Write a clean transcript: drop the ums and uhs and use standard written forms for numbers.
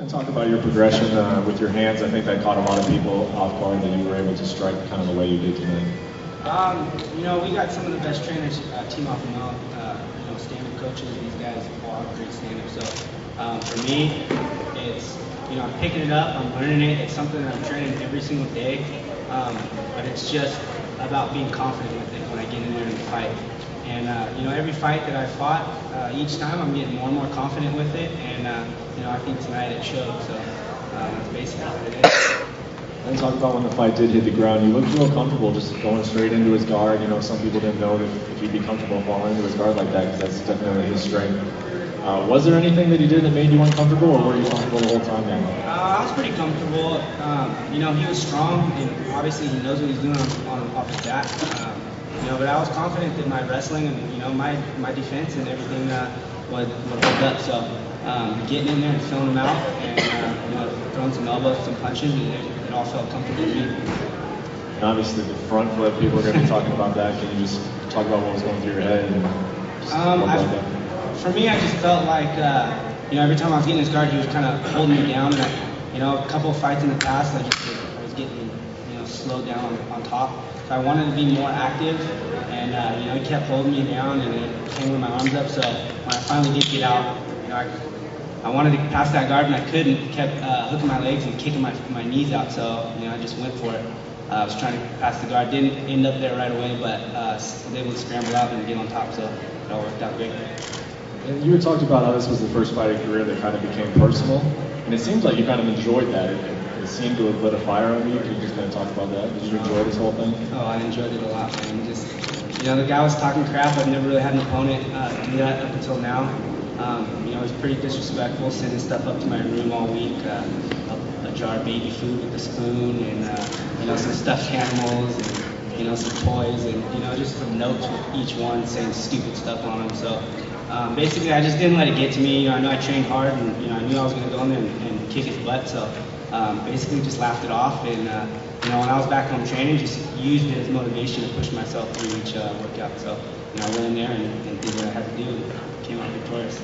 And talk about your progression with your hands. I think that caught a lot of people off guard that you were able to strike kind of the way you did tonight. You know, we got some of the best trainers, Team Off and Mount, you know, stand-up coaches. These guys all have great stand-up. So for me, it's, you know, I'm picking it up, I'm learning it. It's something that I'm training every single day. But it's just about being confident with it when I get in there and fight. And you know, every fight that I fought, each time I'm getting more and more confident with it. And you know, I think tonight it showed. So that's basically what it is. And talk about when the fight did hit the ground. You looked real comfortable just going straight into his guard. You know, some people didn't know if he'd be comfortable falling into his guard like that, because that's definitely his strength. Was there anything that he did that made you uncomfortable, or were you comfortable the whole time then? I was pretty comfortable. You know, he was strong, and obviously he knows what he's doing off his bat. You know, but I was confident that my wrestling and, you know, my defense and everything would hold up. So getting in there and filling him out, and you know, throwing some elbows, some punches, and it all felt comfortable to me. And obviously the front flip, people are going to be talking about that. Can you just talk about what was going through your head? And for me, I just felt like, you know, every time I was getting his guard, he was kind of holding me down. And you know, a couple of fights in the past, I was getting, you know, slowed down on top. So I wanted to be more active, and you know, he kept holding me down and hanging my arms up. So when I finally did get out, you know, I wanted to pass that guard, and I couldn't. Kept hooking my legs and kicking my knees out. So you know, I just went for it. I was trying to pass the guard, didn't end up there right away, but was able to scramble out and get on top. So it all worked out great. And you had talked about how this was the first fight of your career that kind of became personal, and it seems like you kind of enjoyed that. It seemed to have lit a fire on you. Could you just kind of talk about that? Did you enjoy this whole thing? Oh, I enjoyed it a lot, man. Just, you know, the guy was talking crap. I've never really had an opponent do that up until now. You know, it was pretty disrespectful, sending stuff up to my room all week. A jar of baby food with a spoon, and you know, some stuffed animals, and you know, some toys, and you know, just some notes with each one saying stupid stuff on them. So basically, I just didn't let it get to me. You know, I know I trained hard, and you know, I knew I was going to go in there and kick his butt. So basically, just laughed it off. And you know, when I was back home training, just used it as motivation to push myself through each workout. So you know, I went in there and did what I had to do, and came out victorious.